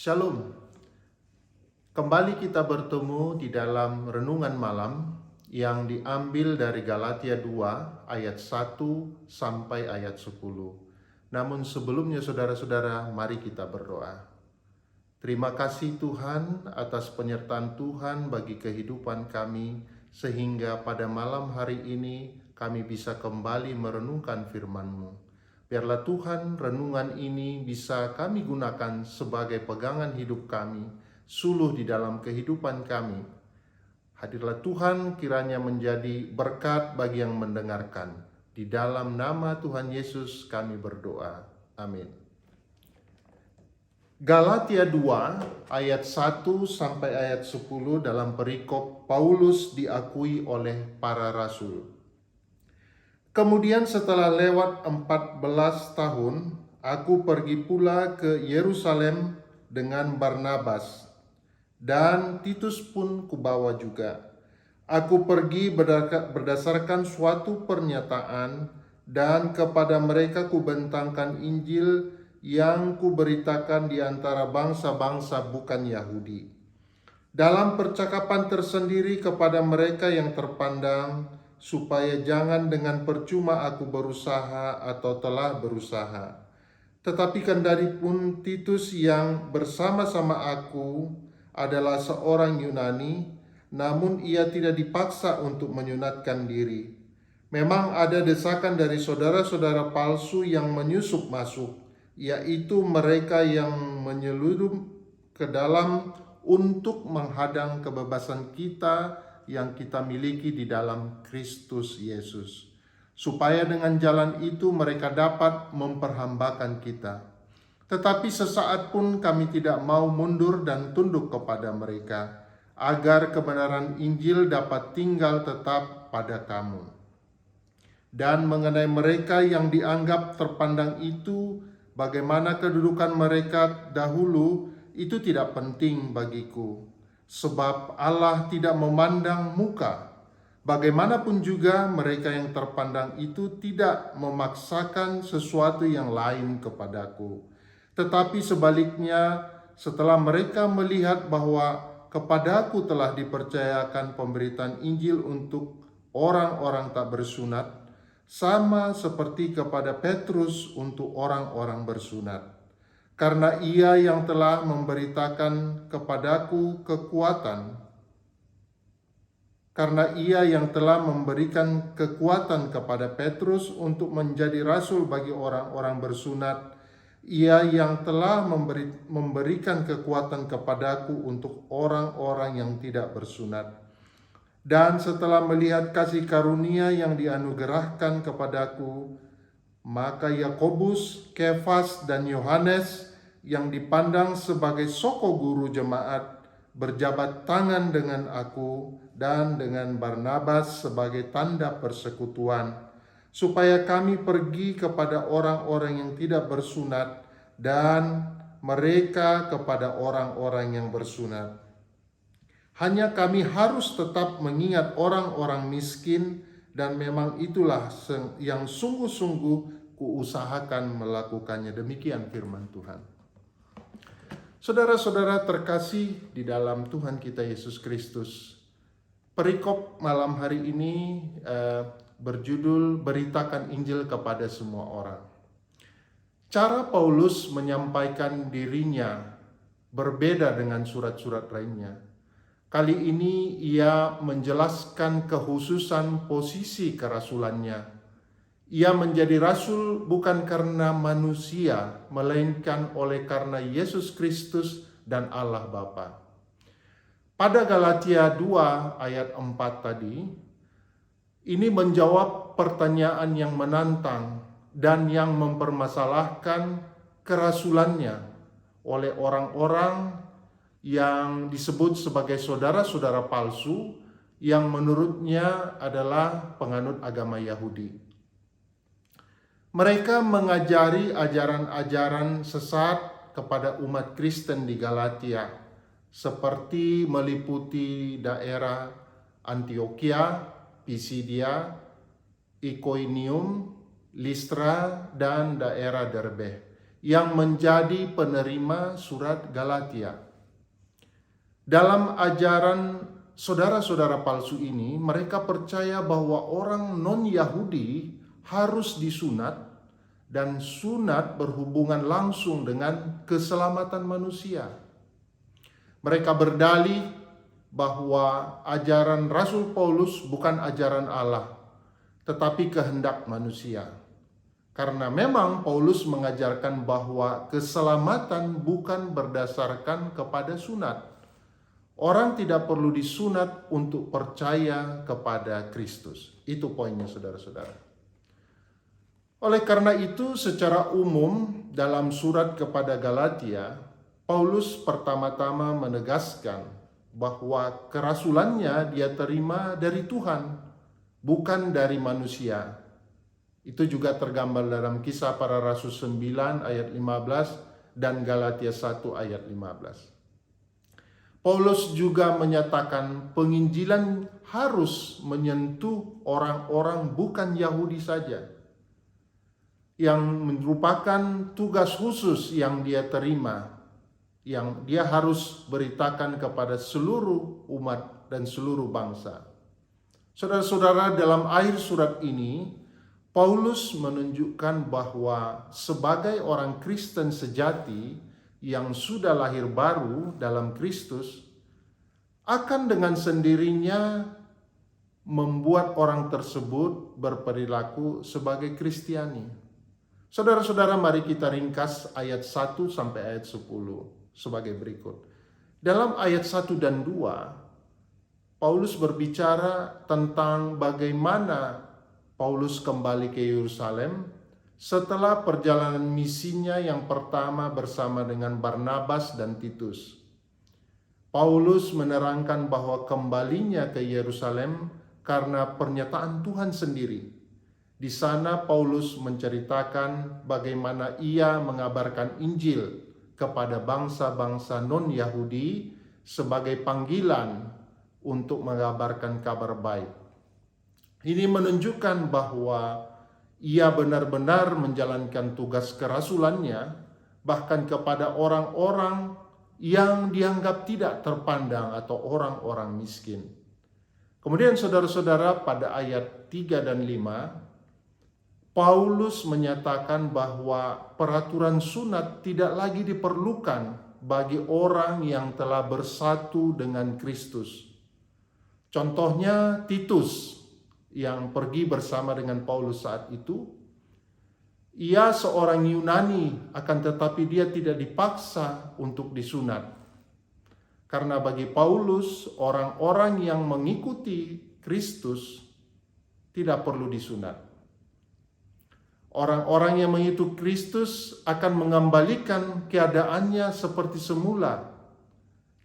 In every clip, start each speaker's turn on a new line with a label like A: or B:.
A: Shalom. Kembali kita bertemu di dalam renungan malam yang diambil dari Galatia 2 ayat 1 sampai ayat 10. Namun sebelumnya saudara-saudara, mari kita berdoa. Terima kasih Tuhan atas penyertaan Tuhan bagi kehidupan kami, sehingga pada malam hari ini kami bisa kembali merenungkan firman-Mu. Biarlah Tuhan renungan ini bisa kami gunakan sebagai pegangan hidup kami, suluh di dalam kehidupan kami. Hadirlah Tuhan, kiranya menjadi berkat bagi yang mendengarkan. Di dalam nama Tuhan Yesus kami berdoa. Amin. Galatia 2 ayat 1 sampai ayat 10 dalam perikop Paulus diakui oleh para rasul. Kemudian setelah lewat 14 tahun, aku pergi pula ke Yerusalem dengan Barnabas, dan Titus pun kubawa juga. Aku pergi berdasarkan suatu pernyataan, dan kepada mereka kubentangkan Injil yang kuberitakan di antara bangsa-bangsa bukan Yahudi. Dalam percakapan tersendiri kepada mereka yang terpandang, supaya jangan dengan percuma aku berusaha atau telah berusaha. Tetapi kendari pun Titus yang bersama-sama aku adalah seorang Yunani, namun ia tidak dipaksa untuk menyunatkan diri. Memang ada desakan dari saudara-saudara palsu yang menyusup masuk, yaitu mereka yang menyeludup ke dalam untuk menghadang kebebasan kita yang kita miliki di dalam Kristus Yesus, supaya dengan jalan itu mereka dapat memperhambakan kita. Tetapi sesaat pun kami tidak mau mundur dan tunduk kepada mereka, agar kebenaran Injil dapat tinggal tetap pada kamu. Dan mengenai mereka yang dianggap terpandang itu, bagaimana kedudukan mereka dahulu, itu tidak penting bagiku. Sebab Allah tidak memandang muka. Bagaimanapun juga mereka yang terpandang itu tidak memaksakan sesuatu yang lain kepadaku. Tetapi sebaliknya, setelah mereka melihat bahwa kepadaku telah dipercayakan pemberitaan Injil untuk orang-orang tak bersunat, sama seperti kepada Petrus untuk orang-orang bersunat. Karena ia yang telah memberitakan kepadaku kekuatan, karena ia yang telah memberikan kekuatan kepada Petrus untuk menjadi rasul bagi orang-orang bersunat, ia yang telah memberikan kekuatan kepadaku untuk orang-orang yang tidak bersunat. Dan setelah melihat kasih karunia yang dianugerahkan kepadaku, maka Yakobus, Kefas, dan Yohanes yang dipandang sebagai soko guru jemaat berjabat tangan dengan aku dan dengan Barnabas sebagai tanda persekutuan, supaya kami pergi kepada orang-orang yang tidak bersunat dan mereka kepada orang-orang yang bersunat. Hanya kami harus tetap mengingat orang-orang miskin, dan memang itulah yang sungguh-sungguh kuusahakan melakukannya. Demikian firman Tuhan. Saudara-saudara terkasih di dalam Tuhan kita Yesus Kristus, perikop malam hari ini berjudul Beritakan Injil kepada semua orang. Cara Paulus menyampaikan dirinya berbeda dengan surat-surat lainnya. Kali ini ia menjelaskan kekhususan posisi kerasulannya. Ia menjadi rasul bukan karena manusia, melainkan oleh karena Yesus Kristus dan Allah Bapa. Pada Galatia 2 ayat 4 tadi, ini menjawab pertanyaan yang menantang dan yang mempermasalahkan kerasulannya oleh orang-orang yang disebut sebagai saudara-saudara palsu yang menurutnya adalah penganut agama Yahudi. Mereka mengajari ajaran-ajaran sesat kepada umat Kristen di Galatia, seperti meliputi daerah Antioquia, Pisidia, Ikoinium, Listra, dan daerah Derbe. yang menjadi penerima surat Galatia. Dalam ajaran saudara-saudara palsu ini, mereka percaya bahwa orang non-Yahudi harus disunat, dan sunat berhubungan langsung dengan keselamatan manusia. Mereka berdalih bahwa ajaran Rasul Paulus bukan ajaran Allah, tetapi kehendak manusia. Karena memang Paulus mengajarkan bahwa keselamatan bukan berdasarkan kepada sunat. Orang tidak perlu disunat untuk percaya kepada Kristus. Itu poinnya, saudara-saudara. Oleh karena itu, secara umum dalam surat kepada Galatia, Paulus pertama-tama menegaskan bahwa kerasulannya dia terima dari Tuhan, bukan dari manusia. Itu juga tergambar dalam Kisah Para Rasul 9 ayat 15 dan Galatia 1 ayat 15. Paulus juga menyatakan penginjilan harus menyentuh orang-orang bukan Yahudi saja, yang merupakan tugas khusus yang dia terima, yang dia harus beritakan kepada seluruh umat dan seluruh bangsa. Saudara-saudara, dalam akhir surat ini, Paulus menunjukkan bahwa sebagai orang Kristen sejati yang sudah lahir baru dalam Kristus, akan dengan sendirinya membuat orang tersebut berperilaku sebagai Kristiani. Saudara-saudara, mari kita ringkas ayat 1 sampai ayat 10 sebagai berikut. Dalam ayat 1 dan 2, Paulus berbicara tentang bagaimana Paulus kembali ke Yerusalem setelah perjalanan misinya yang pertama bersama dengan Barnabas dan Titus. Paulus menerangkan bahwa kembalinya ke Yerusalem karena pernyataan Tuhan sendiri. Di sana Paulus menceritakan bagaimana ia mengabarkan Injil kepada bangsa-bangsa non-Yahudi sebagai panggilan untuk mengabarkan kabar baik. Ini menunjukkan bahwa ia benar-benar menjalankan tugas kerasulannya, bahkan kepada orang-orang yang dianggap tidak terpandang atau orang-orang miskin. Kemudian saudara-saudara, pada ayat 3 dan 5, Paulus menyatakan bahwa peraturan sunat tidak lagi diperlukan bagi orang yang telah bersatu dengan Kristus. Contohnya Titus, yang pergi bersama dengan Paulus saat itu. Ia seorang Yunani, akan tetapi dia tidak dipaksa untuk disunat. Karena bagi Paulus, orang-orang yang mengikuti Kristus tidak perlu disunat. Orang-orang yang mengikuti Kristus akan mengembalikan keadaannya seperti semula,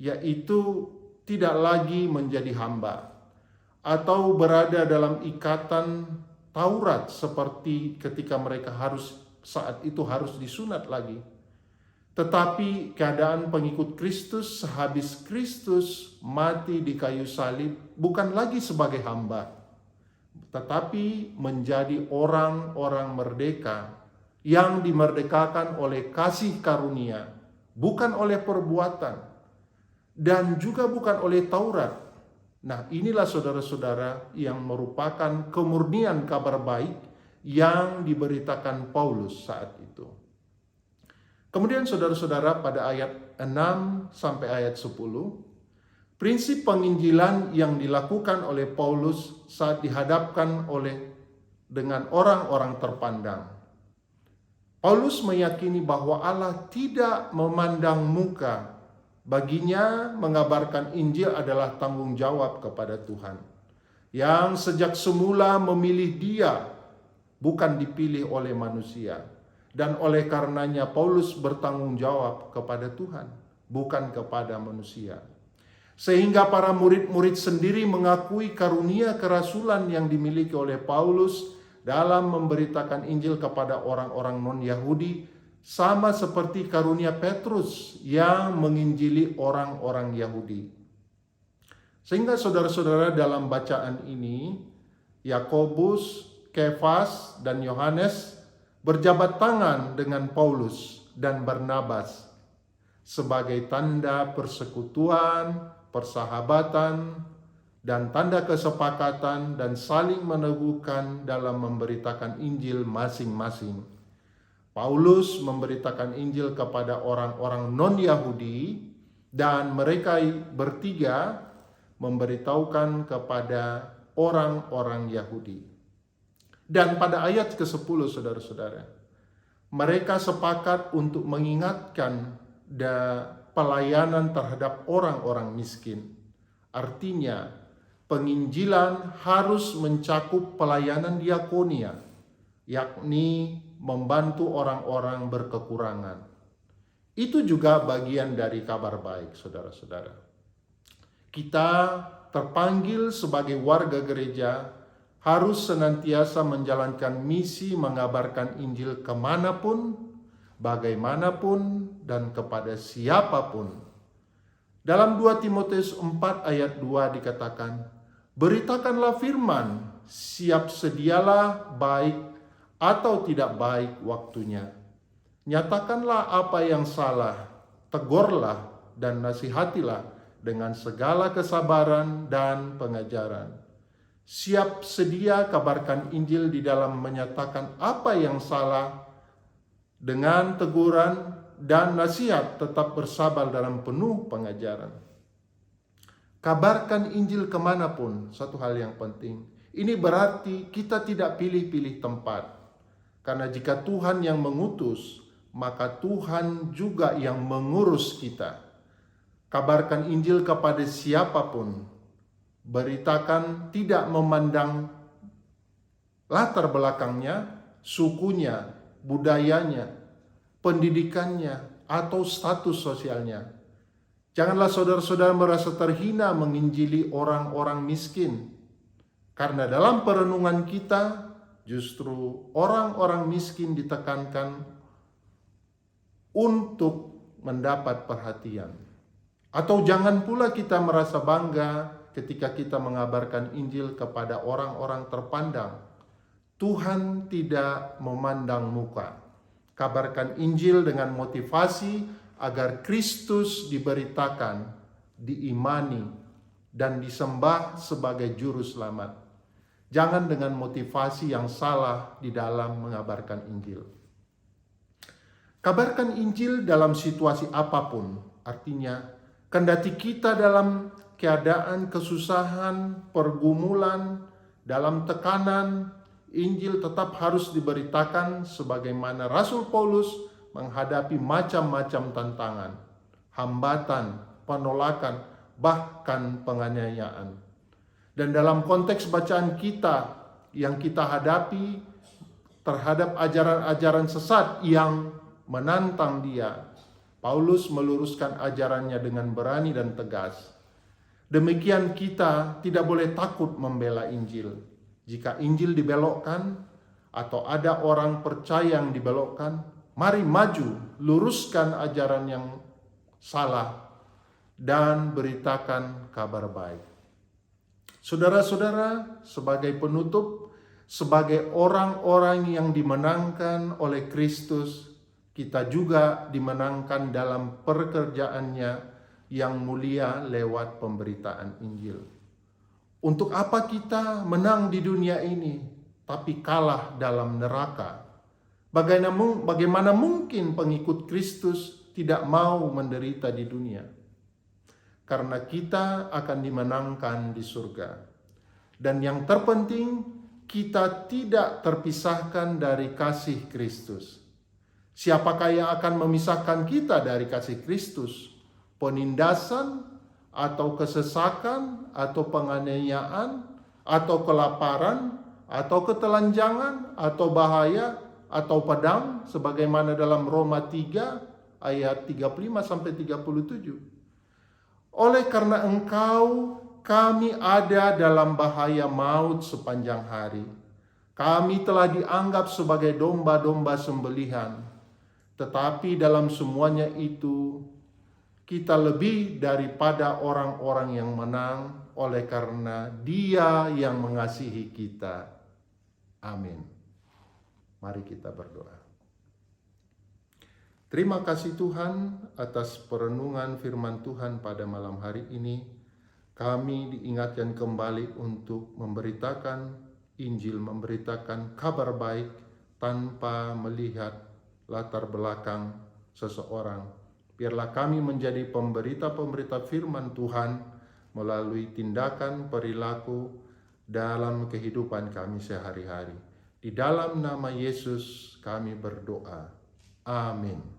A: yaitu tidak lagi menjadi hamba atau berada dalam ikatan Taurat seperti ketika mereka saat itu harus disunat lagi. Tetapi keadaan pengikut Kristus sehabis Kristus mati di kayu salib bukan lagi sebagai hamba, tetapi menjadi orang-orang merdeka yang dimerdekakan oleh kasih karunia, bukan oleh perbuatan dan juga bukan oleh Taurat. Nah, inilah saudara-saudara yang merupakan kemurnian kabar baik yang diberitakan Paulus saat itu. Kemudian saudara-saudara, pada ayat 6 sampai ayat 10, prinsip penginjilan yang dilakukan oleh Paulus saat dihadapkan dengan orang-orang terpandang. Paulus meyakini bahwa Allah tidak memandang muka. Baginya mengabarkan Injil adalah tanggung jawab kepada Tuhan, yang sejak semula memilih dia, bukan dipilih oleh manusia. Dan oleh karenanya Paulus bertanggung jawab kepada Tuhan, bukan kepada manusia. Sehingga para murid-murid sendiri mengakui karunia kerasulan yang dimiliki oleh Paulus dalam memberitakan Injil kepada orang-orang non-Yahudi, sama seperti karunia Petrus yang menginjili orang-orang Yahudi. Sehingga saudara-saudara, dalam bacaan ini, Yakobus, Kefas, dan Yohanes berjabat tangan dengan Paulus dan Barnabas sebagai tanda persekutuan, persahabatan, dan tanda kesepakatan dan saling meneguhkan dalam memberitakan Injil masing-masing. Paulus memberitakan Injil kepada orang-orang non-Yahudi dan mereka bertiga memberitahukan kepada orang-orang Yahudi. Dan pada ayat ke-10, saudara-saudara, mereka sepakat untuk mengingatkan pelayanan terhadap orang-orang miskin. Artinya, penginjilan harus mencakup pelayanan diakonia, yakni membantu orang-orang berkekurangan. Itu juga bagian dari kabar baik, saudara-saudara. Kita terpanggil sebagai warga gereja harus senantiasa menjalankan misi mengabarkan Injil kemanapun, bagaimanapun, dan kepada siapapun. Dalam 2 Timotius 4 ayat 2 dikatakan, beritakanlah firman, siap sedialah baik atau tidak baik waktunya. Nyatakanlah apa yang salah, tegurlah dan nasihatilah dengan segala kesabaran dan pengajaran. Siap sedia kabarkan Injil di dalam menyatakan apa yang salah dengan teguran dan nasihat, tetap bersabar dalam penuh pengajaran. Kabarkan Injil kemanapun, satu hal yang penting. Ini berarti kita tidak pilih-pilih tempat. Karena jika Tuhan yang mengutus, maka Tuhan juga yang mengurus kita. Kabarkan Injil kepada siapapun. Beritakan tidak memandang latar belakangnya, sukunya, budayanya, pendidikannya, atau status sosialnya. Janganlah saudara-saudara merasa terhina menginjili orang-orang miskin. Karena dalam perenungan kita, justru orang-orang miskin ditekankan untuk mendapat perhatian. Atau jangan pula kita merasa bangga ketika kita mengabarkan Injil kepada orang-orang terpandang. Tuhan tidak memandang muka. Kabarkan Injil dengan motivasi agar Kristus diberitakan, diimani, dan disembah sebagai juru selamat. Jangan dengan motivasi yang salah di dalam mengabarkan Injil. Kabarkan Injil dalam situasi apapun, artinya kendati kita dalam keadaan kesusahan, pergumulan, dalam tekanan, Injil tetap harus diberitakan sebagaimana Rasul Paulus menghadapi macam-macam tantangan, hambatan, penolakan, bahkan penganiayaan. Dan dalam konteks bacaan kita yang kita hadapi terhadap ajaran-ajaran sesat yang menantang dia, Paulus meluruskan ajarannya dengan berani dan tegas. Demikian kita tidak boleh takut membela Injil. Jika Injil dibelokkan atau ada orang percaya yang dibelokkan, mari maju, luruskan ajaran yang salah dan beritakan kabar baik. Saudara-saudara, sebagai penutup, sebagai orang-orang yang dimenangkan oleh Kristus, kita juga dimenangkan dalam pekerjaannya yang mulia lewat pemberitaan Injil. Untuk apa kita menang di dunia ini, tapi kalah dalam neraka? Bagaimana mungkin pengikut Kristus tidak mau menderita di dunia? Karena kita akan dimenangkan di surga. Dan yang terpenting, kita tidak terpisahkan dari kasih Kristus. Siapakah yang akan memisahkan kita dari kasih Kristus? Penindasan, atau kesesakan, atau penganiayaan, atau kelaparan, atau ketelanjangan, atau bahaya, atau pedang, sebagaimana dalam Roma 3 ayat 35-37. Oleh karena Engkau, kami ada dalam bahaya maut sepanjang hari. Kami telah dianggap sebagai domba-domba sembelihan. Tetapi dalam semuanya itu, kita lebih daripada orang-orang yang menang oleh karena Dia yang mengasihi kita. Amin. Mari kita berdoa. Terima kasih Tuhan atas perenungan firman Tuhan pada malam hari ini. Kami diingatkan kembali untuk memberitakan Injil, memberitakan kabar baik tanpa melihat latar belakang seseorang. Biarlah kami menjadi pemberita-pemberita firman Tuhan melalui tindakan perilaku dalam kehidupan kami sehari-hari. Di dalam nama Yesus kami berdoa. Amin.